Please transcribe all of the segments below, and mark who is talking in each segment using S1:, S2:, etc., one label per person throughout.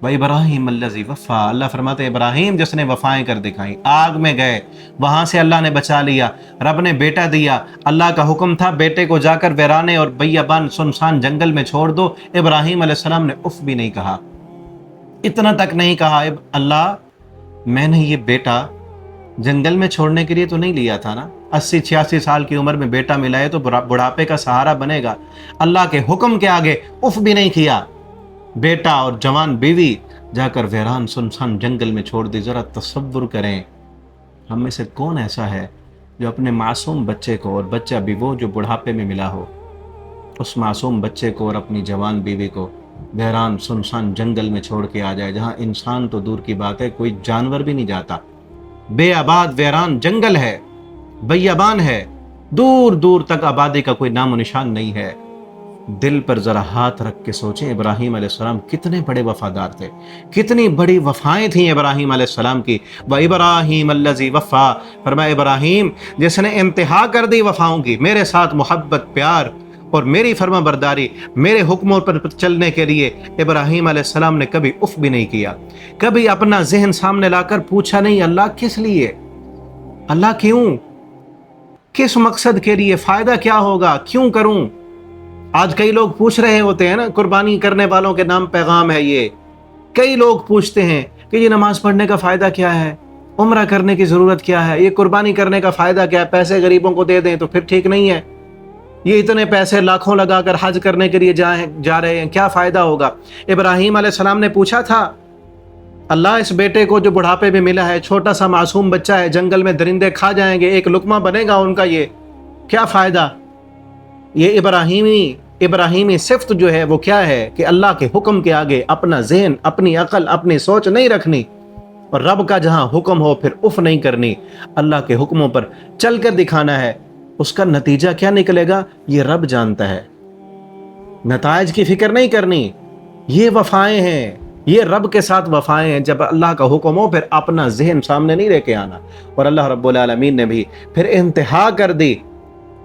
S1: व इब्राहीम अल्लज़ी वफ़ा, अल्लाह फरमाते इब्राहीम जिसने वफ़ाएं कर दिखाई। आग में गए, वहाँ से अल्लाह ने बचा लिया, रब ने बेटा दिया, अल्लाह का हुक्म था बेटे को जाकर वीराने और बियाबान सुनसान जंगल में छोड़ दो। इब्राहीम अलैहिस्सलाम ने उफ भी नहीं कहा, इतना तक नहीं कहा अल्लाह मैंने ये बेटा जंगल में छोड़ने के लिए तो नहीं लिया था ना, 80-86 साल की उम्र में बेटा मिला है तो बुढ़ापे का सहारा बनेगा। अल्लाह के हुक्म के आगे उफ भी नहीं किया। बेटा और जवान बीवी जाकर वीरान सुनसान जंगल में छोड़ दी। जरा तसव्वुर करें, हम में से कौन ऐसा है जो अपने मासूम बच्चे को, और बच्चा भी वो जो बुढ़ापे में मिला हो, उस मासूम बच्चे को और अपनी जवान बीवी को वीरान सुनसान जंगल में छोड़ के आ जाए, जहां इंसान तो दूर की बात है, कोई जानवर भी नहीं जाता। बेआबाद वीरान जंगल है, बियाबान है, दूर दूर तक आबादी का कोई नामो निशान नहीं है। दिल पर जरा हाथ रख के सोचें, इब्राहीम अलैहिस्सलाम कितने बड़े वफादार थे, कितनी बड़ी वफाएं थी इब्राहीम अलैहिस्सलाम की। व इब्राहीम अल्लज़ी वफ़ा, फरमाया इब्राहीम जिसने इंतहा कर दी वफाओं की, मेरे साथ मोहब्बत प्यार और मेरी फर्मा बरदारी, मेरे हुक्मों पर चलने के लिए इब्राहीम अलैहिस्सलाम ने कभी उफ भी नहीं किया। कभी अपना जहन सामने लाकर पूछा नहीं अल्लाह किस लिए, अल्लाह क्यों, किस मकसद के लिए, फायदा क्या होगा, क्यों करूं। आज कई लोग पूछ रहे होते हैं ना, कुर्बानी करने वालों के नाम पैगाम है ये। कई लोग पूछते हैं कि ये नमाज पढ़ने का फायदा क्या है, उम्रा करने की जरूरत क्या है, ये कुर्बानी करने का फायदा क्या है, पैसे गरीबों को दे दें तो फिर ठीक नहीं है, ये इतने पैसे लाखों लगाकर हज करने के लिए जा रहे हैं, क्या फायदा होगा। इब्राहीम अलैहिस्सलाम ने पूछा था अल्लाह इस बेटे को जो बुढ़ापे में मिला है, छोटा सा मासूम बच्चा है, जंगल में दरिंदे खा जाएंगे, एक लुकमा बनेगा उनका, ये क्या फायदा। ये इब्राहीमी सिफ्त जो है वो क्या है कि अल्लाह के हुक्म के आगे अपना जहन, अपनी अकल, अपनी सोच नहीं रखनी, और रब का जहां हुक्म हो फिर उफ नहीं करनी, अल्लाह के हुक्मों पर चल कर दिखाना है। उसका नतीजा क्या निकलेगा ये रब जानता है, नताइज की फिक्र नहीं करनी। ये वफाएं हैं, ये रब के साथ वफाएं हैं। जब अल्लाह का हुक्म हो फिर अपना जहन सामने नहीं लेके आना। और अल्लाह रब्बुल आलमीन ने भी फिर इंतहा कर दी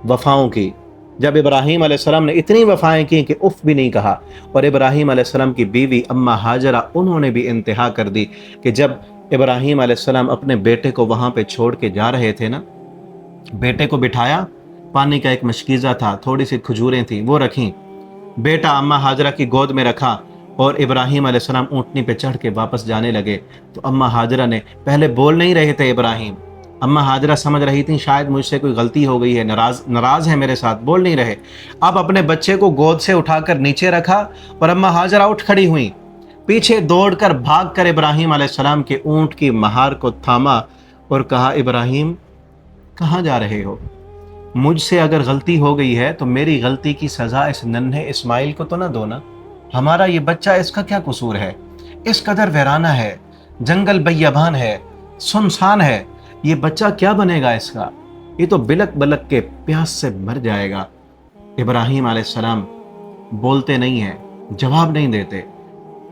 S1: वफाओं की। जब इब्राहीम अलैहिस्सलाम ने इतनी वफाएं की कि उफ भी नहीं कहा, और इब्राहीम अलैहिस्सलाम की बीवी अम्मा हाजरा, उन्होंने भी इंतहा कर दी कि जब इब्राहीम अलैहिस्सलाम अपने बेटे को वहाँ पे छोड़ के जा रहे थे ना, बेटे को बिठाया, पानी का एक मशकीज़ा था, थोड़ी सी खजूरें थी, वो रखी, बेटा अम्मा हाजरा की गोद में रखा, और इब्राहीम अलैहिस्सलाम ऊँटनी पे चढ़ के वापस जाने लगे। तो अम्मा हाजरा ने, पहले बोल नहीं रहे थे इब्राहीम, अम्मा हाजरा समझ रही थी शायद मुझसे कोई गलती हो गई है, नाराज है मेरे साथ, बोल नहीं रहे। अब अपने बच्चे को गोद से उठाकर नीचे रखा और अम्मा हाजरा उठ खड़ी हुई, पीछे दौड़कर भागकर इब्राहीम अलैहिस्सलाम के ऊँट की महार को थामा और कहा इब्राहीम कहाँ जा रहे हो, मुझसे अगर गलती हो गई है तो मेरी गलती की सज़ा इस नन्हे इस्माइल को तो ना दो ना, हमारा ये बच्चा, इसका क्या कसूर है, इस कदर वीराना है, जंगल बियाबान है, सुनसान है, ये बच्चा क्या बनेगा इसका, ये तो बिलक बलक के प्यास से मर जाएगा। इब्राहीम अलैहिस्सलाम बोलते नहीं हैं, जवाब नहीं देते।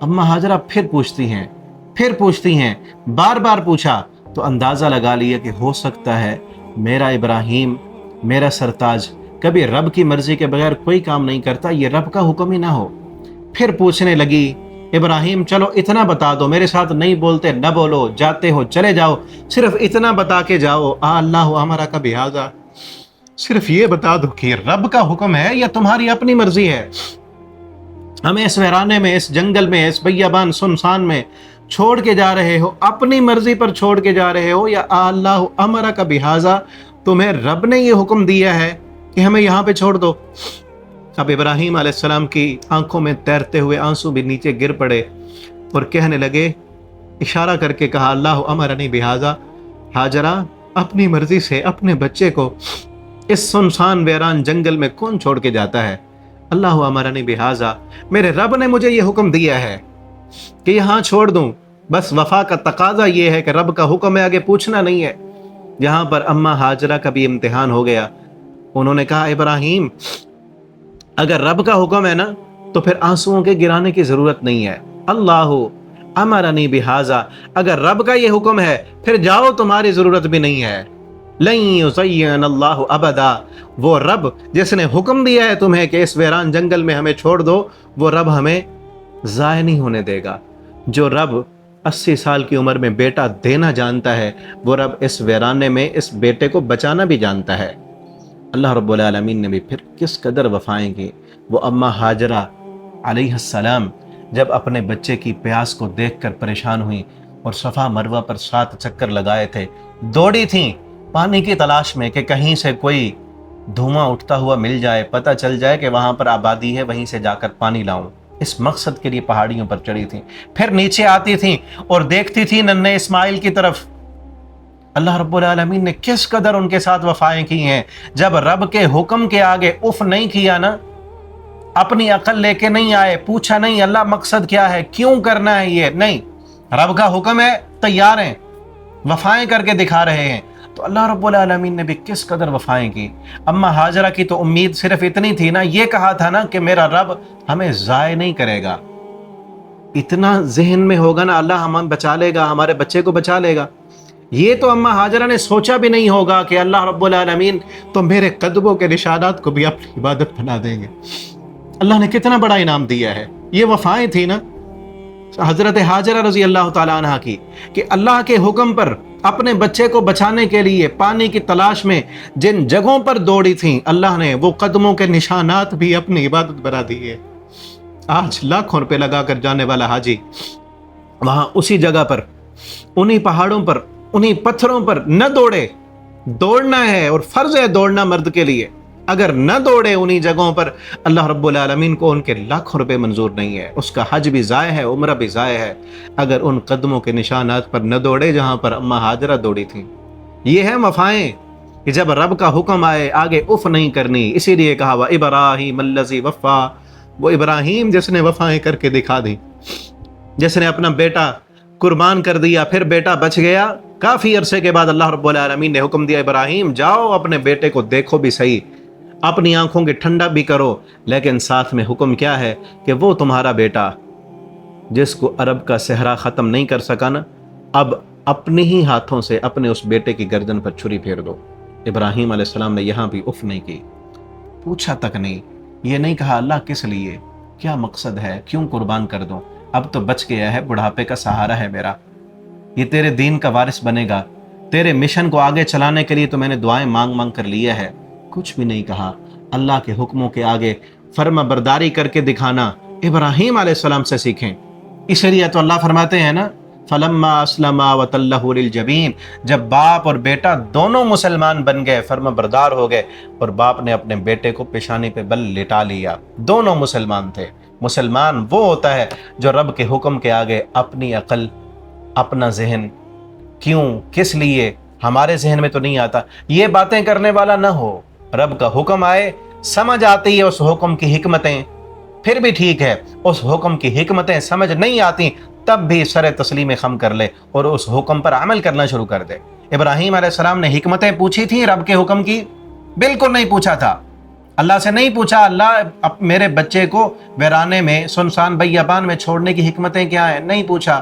S1: अम्मा हाजरा फिर पूछती हैं, बार बार पूछा तो अंदाज़ा लगा लिया कि हो सकता है मेरा इब्राहीम, मेरा सरताज कभी रब की मर्जी के बगैर कोई काम नहीं करता, ये रब का हुक्म ही ना हो। फिर पूछने लगी इब्राहीम चलो इतना बता दो, मेरे साथ नहीं बोलते न बोलो, जाते हो चले जाओ, सिर्फ इतना बता के जाओ, अल्लाह हमारा का बिहाजा, सिर्फ ये बता दो कि रब का हुक्म है या तुम्हारी अपनी मर्जी है, हमें इस वीराने में, इस जंगल में, इस बियाबान सुनसान में छोड़ के जा रहे हो, अपनी मर्जी पर छोड़ के जा रहे हो, या अल्लाह हमारा का बिहाजा, तुम्हें रब ने ये हुक्म दिया है कि हमें यहाँ पे छोड़ दो। अब इब्राहीम अलैहिस्सलाम की आंखों में तैरते हुए आंसू भी नीचे गिर पड़े और कहने लगे, इशारा करके कहा अल्लाह अमरनी बिहाजा, हाजरा अपनी मर्जी से अपने बच्चे को इस सुनसान वीरान जंगल में कौन छोड़ के जाता है, अल्लाह अमरनी बिहाजा, मेरे रब ने मुझे ये हुक्म दिया है कि यहाँ छोड़ दूँ, बस वफा का तकाजा ये है कि रब का हुक्म है, आगे पूछना नहीं है। यहाँ पर अम्मा हाजरा का भी इम्तिहान हो गया। उन्होंने कहा इब्राहीम अगर रब का हुक्म है ना तो फिर आंसुओं के गिराने की जरूरत नहीं है, अल्लाह अमरनी बिहाजा, अगर रब का ये हुक्म है फिर जाओ, तुम्हारी जरूरत भी नहीं है। लन युज़य्यिन अल्लाहु अबदा, वो रब जिसने हुक्म दिया है तुम्हें कि इस वीरान जंगल में हमें छोड़ दो, वो रब हमें ज़ाय नहीं होने देगा, جو رب 80 سال کی عمر میں بیٹا دینا جانتا ہے، وہ رب اس ویرانے میں اس بیٹے کو بچانا بھی جانتا ہے۔ اللہ رب العالمین نے بھی پھر کس قدر وفائیں کی۔ وہ اماں ہاجرہ علیہ السلام جب اپنے بچے کی پیاس کو دیکھ کر پریشان ہوئیں اور صفا مروہ پر 7 چکر لگائے تھے، دوڑی تھیں پانی کی تلاش میں کہ کہیں سے کوئی دھواں اٹھتا ہوا مل جائے، پتہ چل جائے کہ وہاں پر آبادی ہے، وہیں سے جا کر پانی لاؤں۔ اس مقصد کے لیے پہاڑیوں پر چڑھی تھیں، پھر نیچے آتی تھیں اور دیکھتی تھیں ننھے اسماعیل کی طرف۔ اللہ رب العالمین نے کس قدر ان کے ساتھ وفائیں کی ہیں۔ جب رب کے حکم کے آگے اف نہیں کیا نا، اپنی عقل لے کے نہیں آئے، پوچھا نہیں اللہ مقصد کیا ہے، کیوں کرنا ہے، یہ نہیں، رب کا حکم ہے، تیار ہیں، وفائیں کر کے دکھا رہے ہیں۔ تو اللہ رب العالمین نے بھی کس قدر وفائیں کی۔ اماں ہاجرہ کی تو امید صرف اتنی تھی نا، یہ کہا تھا نا کہ میرا رب ہمیں ضائع نہیں کرے گا، اتنا ذہن میں ہوگا نا اللہ ہمیں بچا لے گا، ہمارے بچے کو بچا لے گا۔ یہ تو اماں ہاجرہ نے سوچا بھی نہیں ہوگا کہ اللہ رب العالمین تو میرے قدموں کے نشانات کو بھی اپنی عبادت بنا دیں گے۔ اللہ نے کتنا بڑا انعام دیا ہے۔ یہ وفائیں تھی نا حضرت ہاجرہ رضی اللہ تعالیٰ عنہ کی، کہ اللہ کے حکم پر اپنے بچے کو بچانے کے لیے پانی کی تلاش میں جن جگہوں پر دوڑی تھیں، اللہ نے وہ قدموں کے نشانات بھی اپنی عبادت بنا دیے۔ آج لاکھوں روپے لگا کر جانے والا حاجی وہاں اسی جگہ پر، انہی پہاڑوں پر، انہی پتھروں پر نہ دوڑے۔ دوڑنا ہے اور فرض ہے دوڑنا مرد کے لیے، اگر نہ دوڑے انہی جگہوں پر، اللہ رب العالمین کو ان کے لاکھوں روپے منظور نہیں ہے، اس کا حج بھی ضائع ہے، عمرہ بھی ضائع ہے، اگر ان قدموں کے نشانات پر نہ دوڑے جہاں پر اماں ہاجرہ دوڑی تھیں۔ یہ ہے وفائیں کہ جب رب کا حکم آئے آگے اف نہیں کرنی۔ اسی لیے کہا وا ابراہیم الذی وفا، وہ ابراہیم جس نے وفائیں کر کے دکھا دی، جس نے اپنا بیٹا قربان کر دیا، پھر بیٹا بچ گیا۔ کافی عرصے کے بعد اللہ رب العالمین نے حکم دیا ابراہیم جاؤ اپنے بیٹے کو دیکھو بھی صحیح، اپنی آنکھوں کی ٹھنڈا بھی کرو، لیکن ساتھ میں حکم کیا ہے کہ وہ تمہارا بیٹا جس کو عرب کا صحرا ختم نہیں کر سکا نا، اب اپنے ہی ہاتھوں سے اپنے اس بیٹے کی گردن پر چھری پھیر دو۔ ابراہیم علیہ السلام نے یہاں بھی اف نہیں کی، پوچھا تک نہیں، یہ نہیں کہا اللہ کس لیے، کیا مقصد ہے، کیوں قربان کر دوں، اب تو بچ گیا ہے، بڑھاپے کا سہارا ہے میرا، یہ تیرے دین کا وارث بنے گا، تیرے مشن کو آگے چلانے کے لیے تو میں نے دعائیں مانگ مانگ کر لیا ہے۔ کچھ بھی نہیں کہا، اللہ کے حکموں کے آگے فرما برداری کر کے دکھانا ابراہیم علیہ السلام سے سیکھیں۔ اس لیے تو اللہ فرماتے ہیں نا فلما اسلما وتلہ للجبین، جب باپ اور بیٹا دونوں مسلمان بن گئے، فرما بردار ہو گئے، اور باپ نے اپنے بیٹے کو پیشانی پہ بل لٹا لیا، دونوں مسلمان تھے۔ مسلمان وہ ہوتا ہے جو رب کے حکم کے آگے اپنی عقل، اپنا ذہن، کیوں، کس لیے، ہمارے ذہن میں تو نہیں آتا، یہ باتیں کرنے والا نہ ہو۔ رب کا حکم آئے، سمجھ آتی ہے اس حکم کی حکمتیں، پھر بھی ٹھیک ہے، اس حکم کی حکمتیں سمجھ نہیں آتی تب بھی سر تسلیم خم کر لے اور اس حکم پر عمل کرنا شروع کر دے۔ ابراہیم علیہ السلام نے حکمتیں پوچھی تھیں رب کے حکم کی؟ بالکل نہیں پوچھا تھا، اللہ سے نہیں پوچھا اللہ میرے بچے کو ویرانے میں سنسان بیابان میں چھوڑنے کی حکمتیں کیا ہیں، نہیں پوچھا۔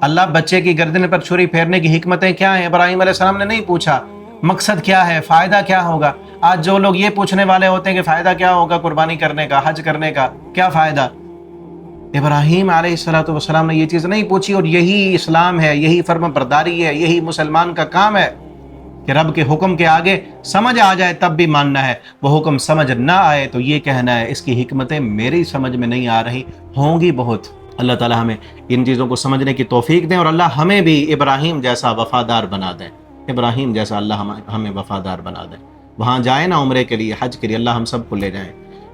S1: اللہ بچے کی گردن پر چھری پھیرنے کی حکمتیں کیا ہیں، ابراہیم علیہ السلام نے نہیں پوچھا۔ مقصد کیا ہے، فائدہ کیا ہوگا؟ آج جو لوگ یہ پوچھنے والے ہوتے ہیں کہ فائدہ کیا ہوگا قربانی کرنے کا، حج کرنے کا، کیا فائدہ؟ ابراہیم علیہ السلام نے یہ چیز نہیں پوچھی، اور یہی اسلام ہے، یہی فرما برداری ہے، یہی مسلمان کا کام ہے کہ رب کے حکم کے آگے سمجھ آ جائے تب بھی ماننا ہے، وہ حکم سمجھ نہ آئے تو یہ کہنا ہے اس کی حکمتیں میری سمجھ میں نہیں آ رہی، ہوں گی بہت۔ اللہ تعالیٰ ہمیں ان چیزوں کو سمجھنے کی توفیق دیں، اور اللہ ہمیں بھی ابراہیم جیسا وفادار بنا دیں، ابراہیم جیسا اللہ ہمیں وفادار بنا دیں۔ وہاں جائیں نا عمرے کے لیے، حج کے لیے، اللہ ہم سب کو لے جائیں،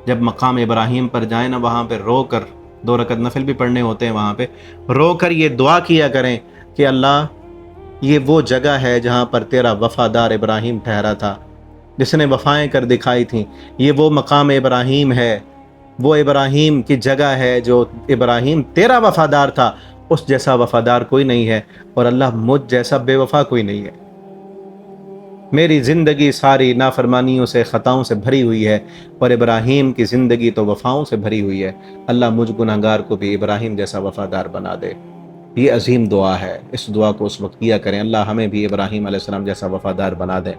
S1: جب مقام ابراہیم پر جائیں نا، وہاں پہ رو کر 2 رکعت نفل بھی پڑھنے ہوتے ہیں، وہاں پہ رو کر یہ دعا کیا کریں کہ اللہ یہ وہ جگہ ہے جہاں پر تیرا وفادار ابراہیم ٹھہرا تھا، جس نے وفائیں کر دکھائی تھیں، یہ وہ مقام ابراہیم ہے، وہ ابراہیم کی جگہ ہے جو ابراہیم تیرا وفادار تھا، اس جیسا وفادار کوئی نہیں ہے، اور اللہ مجھ جیسا بے وفا کوئی نہیں ہے۔ میری زندگی ساری نافرمانیوں سے، خطاؤں سے بھری ہوئی ہے، اور ابراہیم کی زندگی تو وفاؤں سے بھری ہوئی ہے، اللہ مجھ گناہگار کو بھی ابراہیم جیسا وفادار بنا دے۔ یہ عظیم دعا ہے، اس دعا کو اس وقت کیا کریں، اللہ ہمیں بھی ابراہیم علیہ السلام جیسا وفادار بنا دے۔